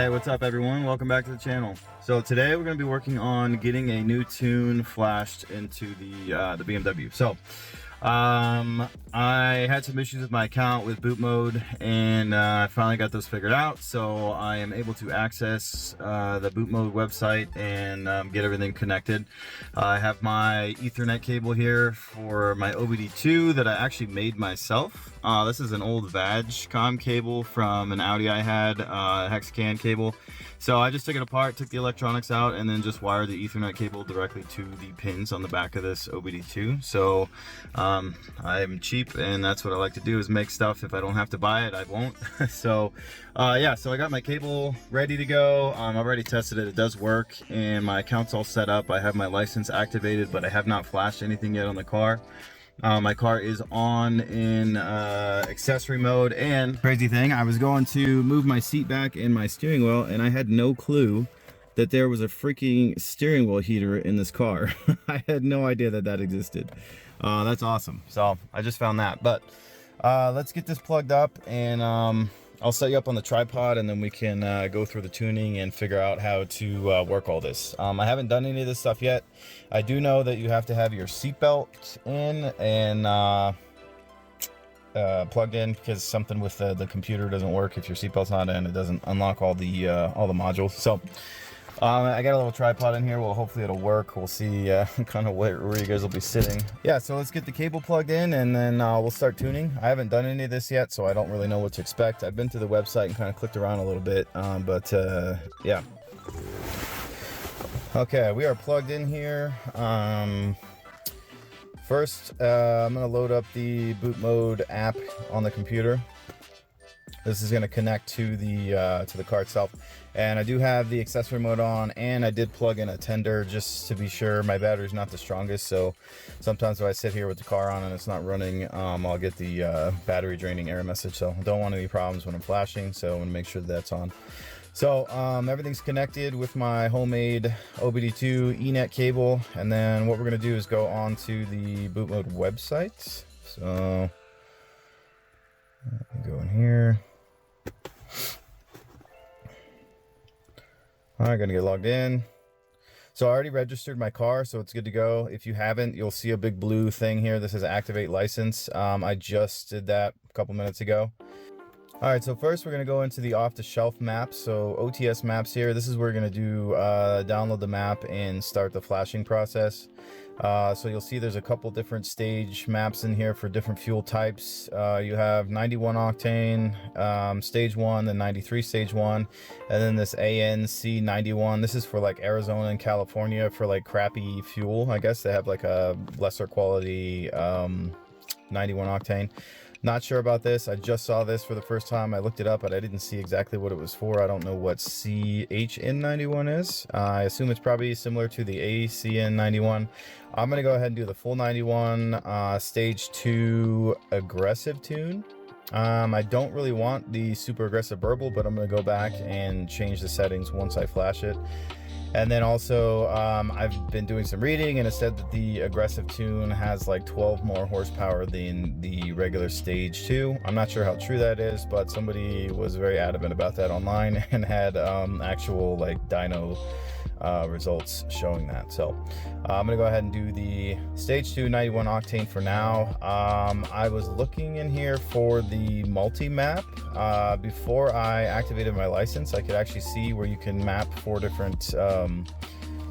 Hey, what's up everyone? Welcome back to the channel. So today we're going to be working on getting a new tune flashed into the BMW. So I had some issues with my account with boot mode, and I finally got those figured out. So I am able to access the boot mode website and get everything connected. I have my Ethernet cable here for my OBD2 that I actually made myself. This is an old VAG-COM cable from an Audi I had, Hexacan cable. So I just took it apart, took the electronics out, and then just wired the Ethernet cable directly to the pins on the back of this OBD2. So I'm cheap, and that's what I like to do, is make stuff. If I don't have to buy it, I won't. So yeah, so I got my cable ready to go. I've already tested it, it does work, and my account's all set up. I have my license activated, but I have not flashed anything yet on the car. My car is on in accessory mode, and crazy thing, I was going to move my seat back and my steering wheel, and I had no clue that there was a freaking steering wheel heater in this car. I had no idea that that existed. That's awesome. So I just found that. But let's get this plugged up, and I'll set you up on the tripod, and then we can go through the tuning and figure out how to work all this. I haven't done any of this stuff yet. I do know that you have to have your seatbelt in and plugged in, because something with the computer doesn't work if your seatbelt's not in. It doesn't unlock all the modules. So I got a little tripod in here. Well, hopefully it'll work. We'll see kind of where you guys will be sitting. Yeah, so let's get the cable plugged in, and then we'll start tuning. I haven't done any of this yet, so I don't really know what to expect. I've been to the website and kind of clicked around a little bit, but yeah. Okay, we are plugged in here. First, I'm gonna load up the boot mode app on the computer. This is going to connect to the car itself, and I do have the accessory mode on, and I did plug in a tender just to be sure. My battery's not the strongest, so sometimes if I sit here with the car on and it's not running, I'll get the battery draining error message. So I don't want any problems when I'm flashing, so I want to make sure that's on. So everything's connected with my homemade OBD2 Ethernet cable, and then what we're going to do is go on to the boot mode website. So go in here. Alright, gonna get logged in. So I already registered my car, so it's good to go. If you haven't, you'll see a big blue thing here. This is activate license. I just did that a couple minutes ago. Alright, so first we're gonna go into the off-the-shelf maps. So OTS maps here. This is where we're gonna do download the map and start the flashing process. So you'll see there's a couple different stage maps in here for different fuel types. You have 91 octane stage 1, then 93 stage 1, and then this ANC 91. This is for like Arizona and California for like crappy fuel. I guess they have like a lesser quality 91 octane. Not sure about this. I just saw this for the first time. I looked it up, but I didn't see exactly what it was for. I don't know what CHN91 is. I assume it's probably similar to the ACN91. I'm going to go ahead and do the full 91 stage 2 aggressive tune. I don't really want the super aggressive burble, but I'm going to go back and change the settings once I flash it. And then also, I've been doing some reading, and it said that the aggressive tune has like 12 more horsepower than the regular stage 2. I'm not sure how true that is, but somebody was very adamant about that online and had actual like dyno results showing that. So I'm gonna go ahead and do the stage 2 91 octane for now. I was looking in here for the multi-map. Before I activated my license, I could actually see where you can map 4 different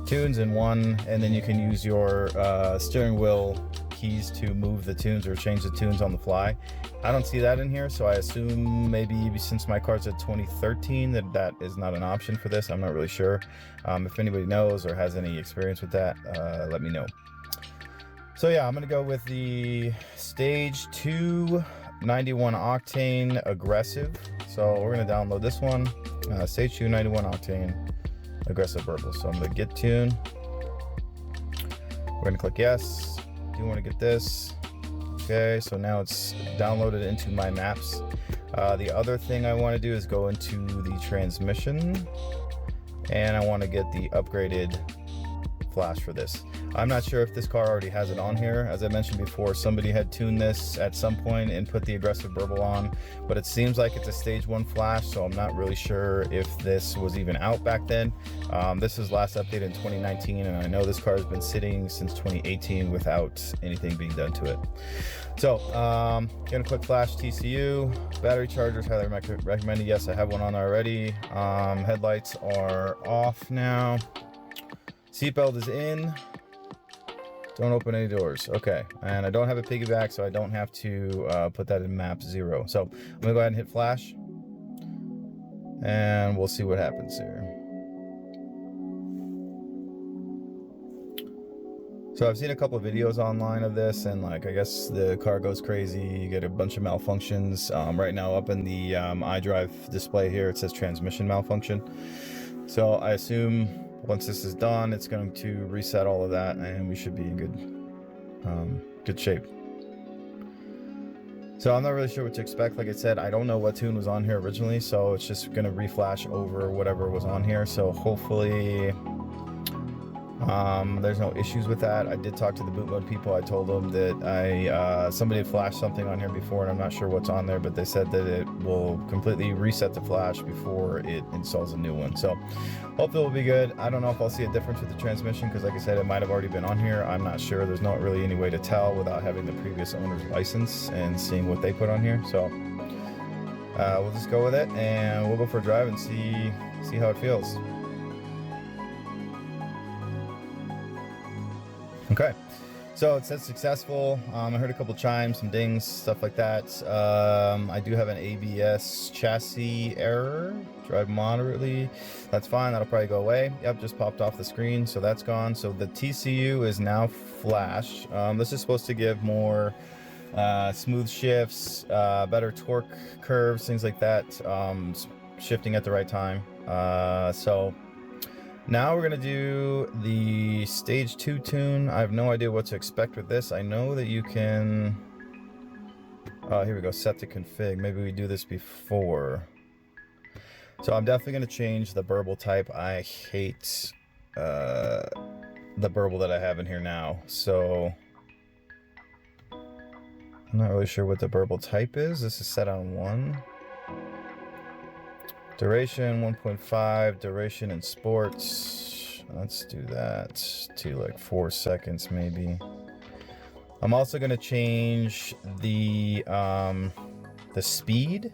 tunes in one, and then you can use your steering wheel keys to move the tunes or change the tunes on the fly. I don't see that in here, so I assume maybe since my car's a 2013 that is not an option for this. I'm not really sure. If anybody knows or has any experience with that, let me know. So yeah, I'm gonna go with the stage 2 91 octane aggressive. So we're gonna download this one, stage 2 91 octane aggressive burble. So I'm gonna get tune. We're gonna click yes. Do want to get this. Okay, so now it's downloaded into my maps. The other thing I want to do is go into the transmission, and I want to get the upgraded flash for this. I'm not sure if this car already has it on here. As I mentioned before, somebody had tuned this at some point and put the aggressive burble on, but it seems like it's a stage 1 flash, so I'm not really sure if this was even out back then. This was last updated in 2019, and I know this car has been sitting since 2018 without anything being done to it. So, gonna click flash TCU, battery chargers, highly recommended. Yes, I have one on already. Headlights are off now. Seatbelt is in. Don't open any doors. Okay, and I don't have a piggyback, so I don't have to put that in map 0. So I'm gonna go ahead and hit flash, and we'll see what happens here. So I've seen a couple of videos online of this, and like, I guess the car goes crazy. You get a bunch of malfunctions. Right now up in the iDrive display here, it says transmission malfunction. So I assume once this is done, it's going to reset all of that, and we should be in good shape. So I'm not really sure what to expect. Like I said, I don't know what tune was on here originally, so it's just going to reflash over whatever was on here. So hopefully there's no issues with that. I did talk to the boot mode people. I told them that somebody had flashed something on here before, and I'm not sure what's on there, but they said that it will completely reset the flash before it installs a new one. So hopefully it will be good. I don't know if I'll see a difference with the transmission, because like I said, it might have already been on here. I'm not sure. There's not really any way to tell without having the previous owner's license and seeing what they put on here. So we'll just go with it, and we'll go for a drive and see how it feels. Okay, so it says successful. I heard a couple chimes, some dings, stuff like that. I do have an ABS chassis error. Drive moderately. That's fine. That'll probably go away. Yep, just popped off the screen, so that's gone. So the TCU is now flash. This is supposed to give more smooth shifts, better torque curves, things like that. Shifting at the right time. So now we're gonna do the stage 2 tune. I have no idea what to expect with this. I know that you can, here we go, set to config. Maybe we do this before. So I'm definitely gonna change the burble type. I hate the burble that I have in here now. So I'm not really sure what the burble type is. This is set on 1. Duration 1.5, duration in sports. Let's do that to like 4 seconds maybe. I'm also gonna change the speed,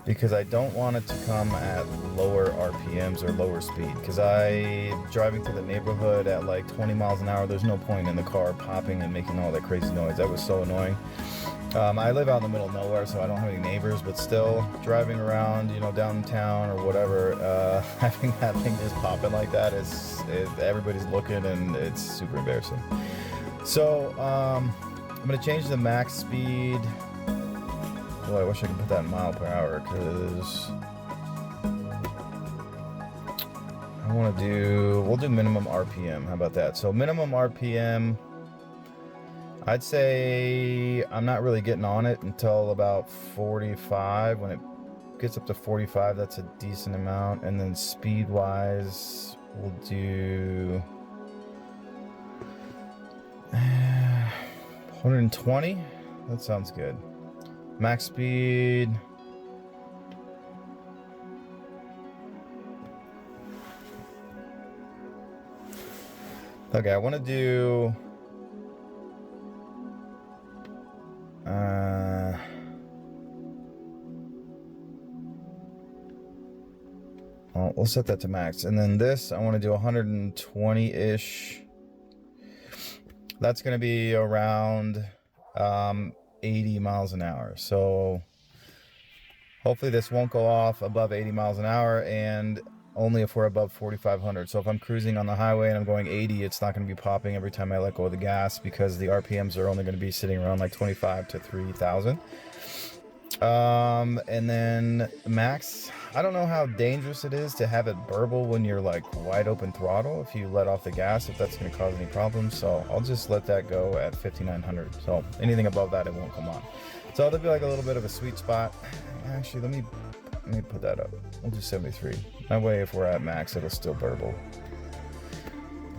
because I don't want it to come at lower RPMs or lower speed, because driving through the neighborhood at like 20 miles an hour, there's no point in the car popping and making all that crazy noise. That was so annoying. I live out in the middle of nowhere, so I don't have any neighbors, but still driving around, you know, downtown or whatever, having that thing just popping like that everybody's looking, and it's super embarrassing. So I'm gonna change the max speed. Boy, I wish I could put that in mile per hour, because I want to we'll do minimum RPM. How about that? So minimum RPM, I'd say I'm not really getting on it until about 45. When it gets up to 45, that's a decent amount. And then speed wise, we'll do 120. That sounds good. Max speed. Okay, I want to do we'll set that to max, and then this I want to do 120-ish. That's going to be around 80 miles an hour. So hopefully this won't go off above 80 miles an hour, and only if we're above 4,500. So if I'm cruising on the highway and I'm going 80, it's not going to be popping every time I let go of the gas, because the RPMs are only going to be sitting around like 25 to 3,000. And then max, I don't know how dangerous it is to have it burble when you're like wide open throttle, if you let off the gas, if that's going to cause any problems. So I'll just let that go at 5,900. So anything above that, it won't come on. So there'll be like a little bit of a sweet spot. Actually, let me put that up. We'll do 73. That way, if we're at max, it'll still burble.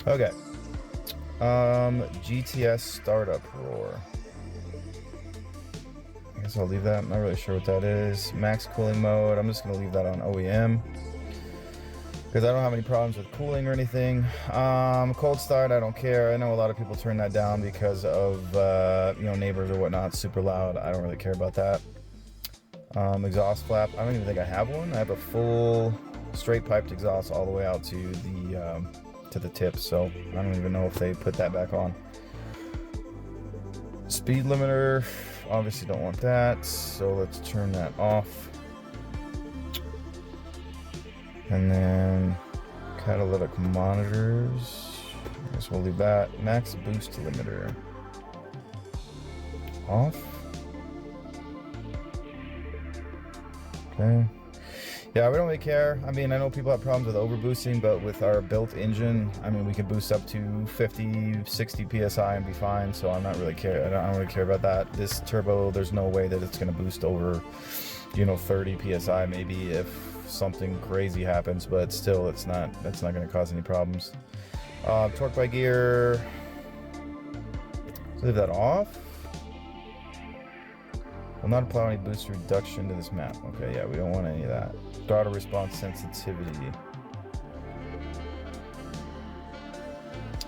Okay. GTS startup roar. I guess I'll leave that. I'm not really sure what that is. Max cooling mode. I'm just gonna leave that on OEM because I don't have any problems with cooling or anything. Cold start, I don't care. I know a lot of people turn that down because of you know, neighbors or whatnot. Super loud. I don't really care about that. Exhaust flap. I don't even think I have one. I have a full straight piped exhaust all the way out to the tip, so I don't even know if they put that back on. Speed limiter. Obviously don't want that, so let's turn that off. And then catalytic monitors, I guess we'll leave that. Max boost limiter off. Okay. Yeah, we don't really care. I mean, I know people have problems with overboosting, but with our built engine, I mean, we can boost up to 50, 60 PSI and be fine. So I'm not really care. I don't really care about that. This turbo, there's no way that it's going to boost over, you know, 30 PSI maybe if something crazy happens, but still, that's not going to cause any problems. Torque by gear, let's leave that off. Will not apply any boost reduction to this map. Okay, yeah, we don't want any of that. Throttle response sensitivity.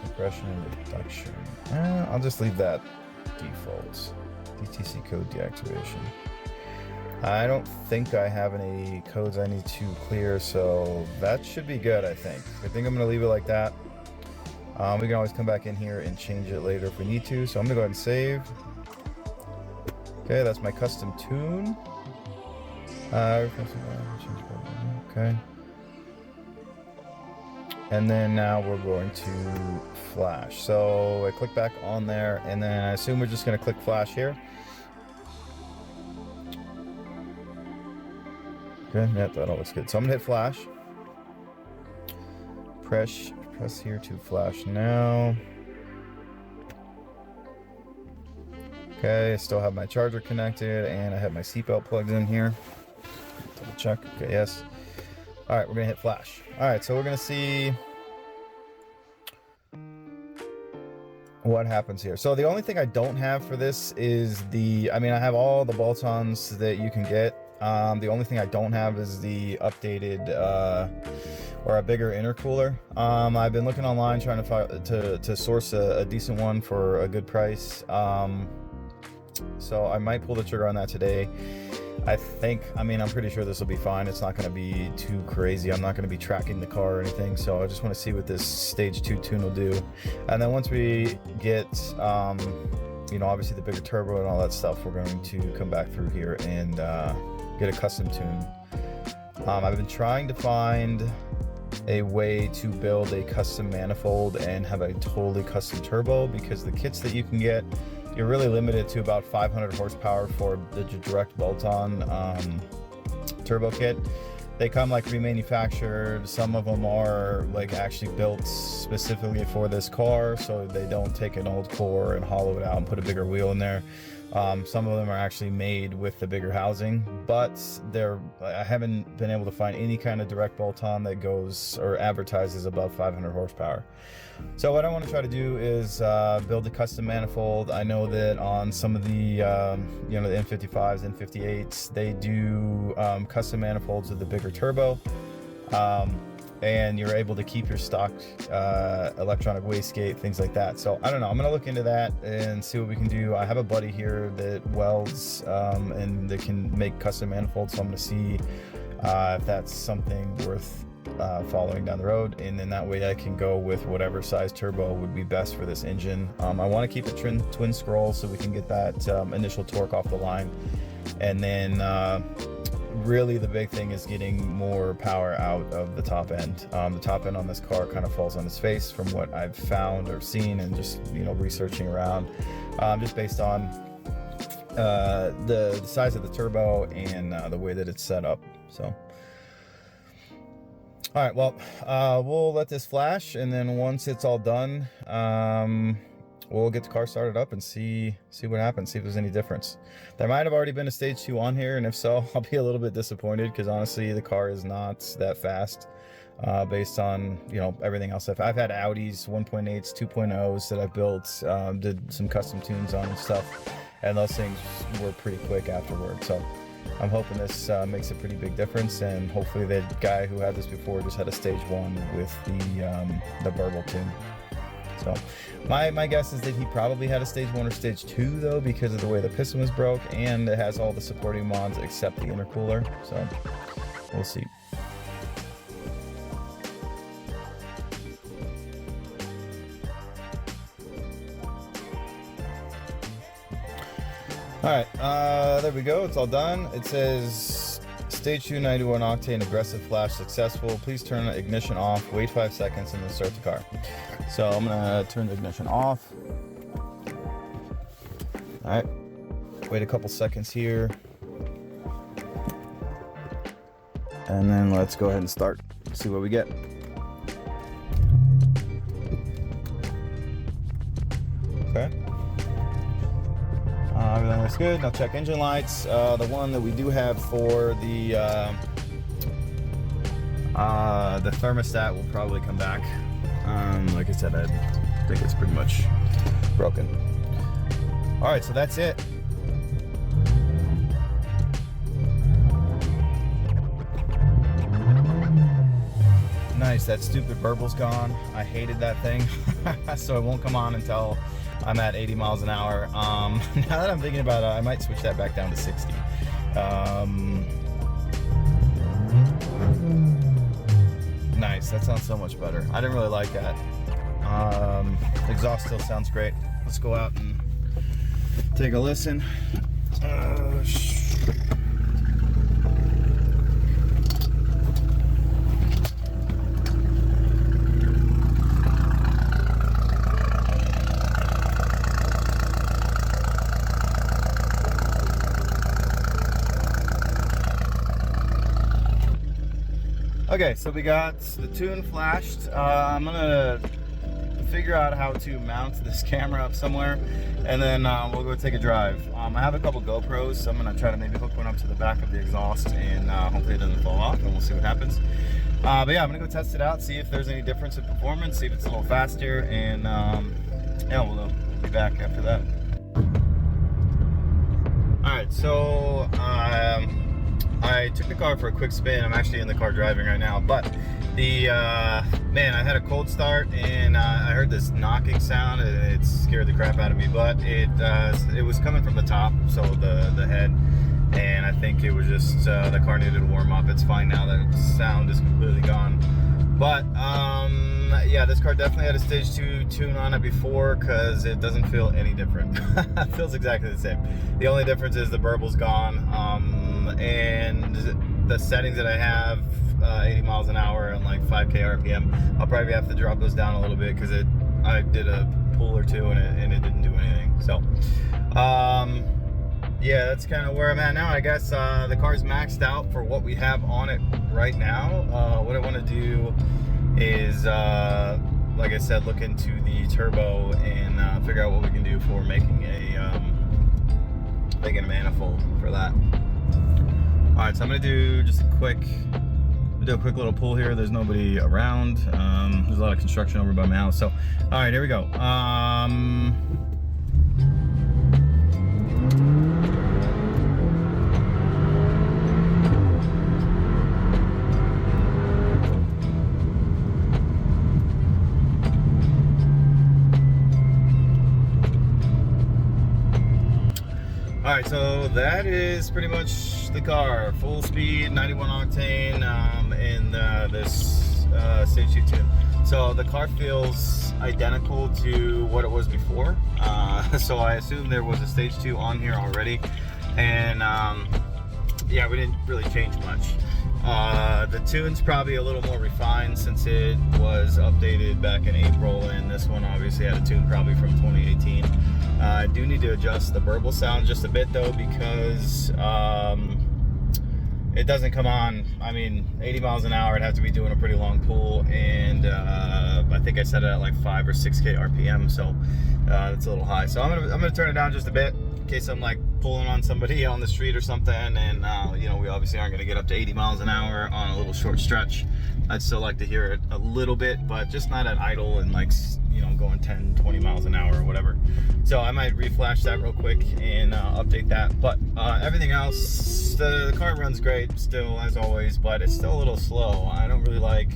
Compression and reduction. I'll just leave that default. DTC code deactivation. I don't think I have any codes I need to clear, so that should be good, I think. I think I'm going to leave it like that. We can always come back in here and change it later if we need to, so I'm going to go ahead and save. Okay, that's my custom tune. Okay. And then now we're going to flash. So I click back on there, and then I assume we're just going to click flash here. Okay, yep, that all looks good. So I'm going to hit flash. Press here to flash now. Okay, I still have my charger connected, and I have my seatbelt plugged in here. Double check. Okay, yes. All right, we're gonna hit flash. All right, so we're gonna see what happens here. So the only thing I don't have for this is I mean, I have all the bolt-ons that you can get. The only thing I don't have is the updated or a bigger intercooler. I've been looking online trying to source a decent one for a good price. So I might pull the trigger on that today. I mean, I'm pretty sure this will be fine. It's not going to be too crazy. I'm not going to be tracking the car or anything. So I just want to see what this stage 2 tune will do. And then once we get, you know, obviously the bigger turbo and all that stuff, we're going to come back through here and get a custom tune. I've been trying to find a way to build a custom manifold and have a totally custom turbo, because the kits that you can get, you're really limited to about 500 horsepower for the direct bolt-on turbo kit. They come like remanufactured. Some of them are like actually built specifically for this car, so they don't take an old core and hollow it out and put a bigger wheel in there. Some of them are actually made with the bigger housing, but I haven't been able to find any kind of direct bolt-on that goes or advertises above 500 horsepower. So what I want to try to do is build a custom manifold. I know that on some of the you know, the N55s, N58s, they do custom manifolds with the bigger turbo. And you're able to keep your stock electronic wastegate, things like that. So I don't know, I'm gonna look into that and see what we can do. I have a buddy here that welds and that can make custom manifolds, so I'm gonna see if that's something worth following down the road, and then that way I can go with whatever size turbo would be best for this engine. I want to keep it twin scroll so we can get that initial torque off the line, and then really the big thing is getting more power out of the top end. The top end on this car kind of falls on its face from what I've found or seen, and just, you know, researching around, just based on the size of the turbo and the way that it's set up. So all right, well, we'll let this flash, and then once it's all done, we'll get the car started up and see what happens, see if there's any difference. There might have already been a stage 2 on here, and if so, I'll be a little bit disappointed, because honestly, the car is not that fast. based on, you know, everything else. I've had Audis 1.8s, 2.0s that I've built, did some custom tunes on and stuff, and those things were pretty quick afterward. So I'm hoping this makes a pretty big difference, and hopefully the guy who had this before just had a stage 1 with the burble tune. So my guess is that he probably had a stage 1 or stage 2 though, because of the way the piston was broke, and it has all the supporting mods except the intercooler. So we'll see. Alright, there we go, it's all done. It says stage 2 91 octane aggressive flash successful. Please turn ignition off, wait 5 seconds, and then start the car. So I'm gonna turn the ignition off. Alright, wait a couple seconds here. And then let's go ahead and start, see what we get. Okay. Everything looks good. Now check engine lights. The one that we do have for the thermostat will probably come back. Like I said, I think it's pretty much broken. All right, so that's it. Nice, that stupid burble's gone. I hated that thing. So it won't come on until I'm at 80 miles an hour. Now that I'm thinking about it, I might switch that back down to 60. Nice, that sounds so much better. I didn't really like that. Exhaust still sounds great. Let's go out and take a listen. Okay, so we got the tune flashed. I'm gonna figure out how to mount this camera up somewhere, and then we'll go take a drive. I have a couple GoPros, so I'm gonna try to maybe hook one up to the back of the exhaust, and hopefully it doesn't fall off, and we'll see what happens. But yeah, I'm gonna go test it out, see if there's any difference in performance, see if it's a little faster, and yeah, we'll be back after that. All right, so I took the car for a quick spin. I'm actually in the car driving right now, but the man, I had a cold start, and I heard this knocking sound, and it scared the crap out of me. But it was coming from the top, so the head, and I think it was just the car needed to warm up. It's fine now. The sound is completely gone. But yeah, this car definitely had a stage 2 tune on it before, because it doesn't feel any different. It feels exactly the same. The only difference is the burble's gone, and the settings that I have, 80 miles an hour and like 5k RPM, I'll probably have to drop those down a little bit, because I did a pull or two and it didn't do anything. So yeah, that's kind of where I'm at now. I guess the car's maxed out for what we have on it right now. What I want to do is, like I said, look into the turbo and figure out what we can do for making a manifold for that. All right, so I'm gonna do just a quick little pull here. There's nobody around. There's a lot of construction over by my house. So, all right, here we go. All right, so that is pretty much the car. Full speed, 91 octane, in this stage 2 tune. So the car feels identical to what it was before. So I assume there was a stage 2 on here already. And yeah, we didn't really change much. The tune's probably a little more refined since it was updated back in April, and this one obviously had a tune probably from 2018. I do need to adjust the burble sound just a bit though, because it doesn't come on. I mean, 80 miles an hour, I'd have to be doing a pretty long pull, and I think I set it at like 5 or 6k RPM, so that's a little high. So I'm gonna turn it down just a bit in case I'm like pulling on somebody on the street or something, and you know, we obviously aren't gonna get up to 80 miles an hour on a little short stretch. I'd still like to hear it a little bit, but just not at idle and like, you know, going 10, 20 miles an hour or whatever. So I might reflash that real quick and update that. But everything else, the car runs great still as always, but it's still a little slow. I don't really like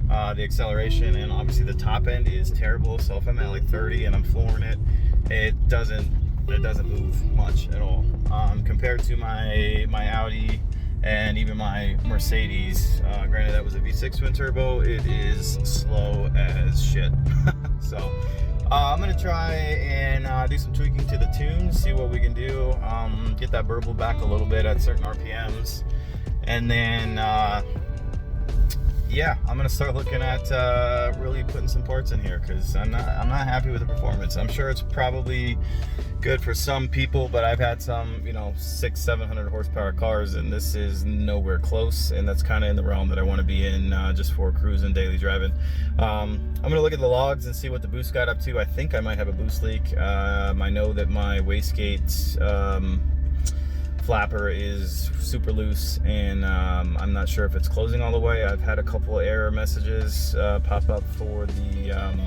the acceleration, and obviously the top end is terrible. So if I'm at like 30 and I'm flooring it, it doesn't move much at all. Compared to my Audi and even my Mercedes, granted that was a V6 twin turbo, it is slow as shit. So I'm gonna try and do some tweaking to the tunes, see what we can do, get that burble back a little bit at certain RPMs, and then yeah, I'm gonna start looking at really putting some parts in here, because I'm not happy with the performance. I'm sure it's probably good for some people, but I've had some, you know, 600-700 horsepower cars, and this is nowhere close, and that's kind of in the realm that I want to be in, just for cruising, daily driving. I'm gonna look at the logs and see what the boost got up to. I think I might have a boost leak. I know that my wastegate flapper is super loose, and I'm not sure if it's closing all the way. I've had a couple of error messages pop up for the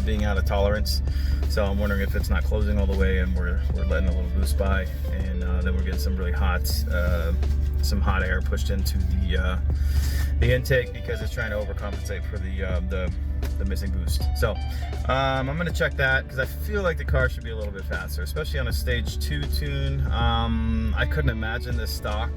being out of tolerance, so I'm wondering if it's not closing all the way and we're letting a little boost by, and then we're getting some really hot some hot air pushed into the intake, because it's trying to overcompensate for the missing boost. So I'm gonna check that, because I feel like the car should be a little bit faster, especially on a stage 2 tune. I couldn't imagine this stock.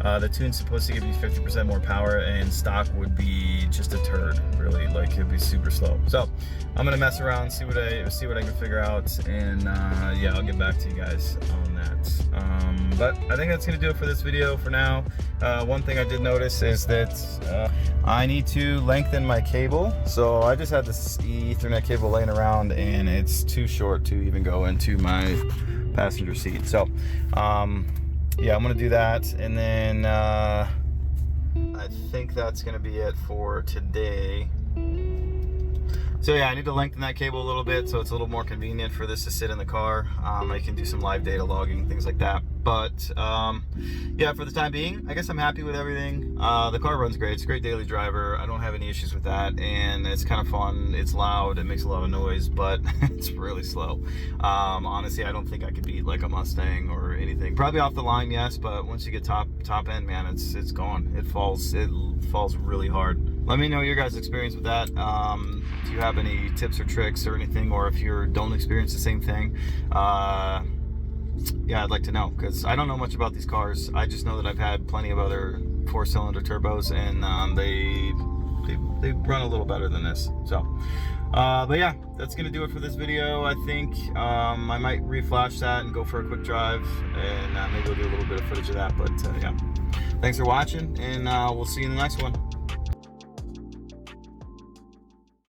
The tune's supposed to give you 50% more power, and stock would be just a turd, really. Like, it'd be super slow. So I'm gonna mess around, see what I can figure out, and yeah, I'll get back to you guys on that. But I think that's gonna do it for this video for now. One thing I did notice is that I need to lengthen my cable. So I just had this Ethernet cable laying around, and it's too short to even go into my passenger seat. So yeah, I'm gonna do that, and then I think that's gonna be it for today. So yeah, I need to lengthen that cable a little bit so it's a little more convenient for this to sit in the car. I can do some live data logging, things like that. But yeah, for the time being, I guess I'm happy with everything. The car runs great. It's a great daily driver. I don't have any issues with that, and it's kind of fun. It's loud. It makes a lot of noise, but it's really slow. Honestly, I don't think I could beat like a Mustang or anything. Probably off the line, yes, but once you get top end, man, it's gone. It falls really hard. Let me know your guys' experience with that. Do you have any tips or tricks or anything, or if you don't experience the same thing? Yeah, I'd like to know, because I don't know much about these cars. I just know that I've had plenty of other 4-cylinder turbos, and they run a little better than this. So but yeah, that's gonna do it for this video. I think I might reflash that and go for a quick drive, and maybe we'll do a little bit of footage of that. But yeah, thanks for watching, and we'll see you in the next one.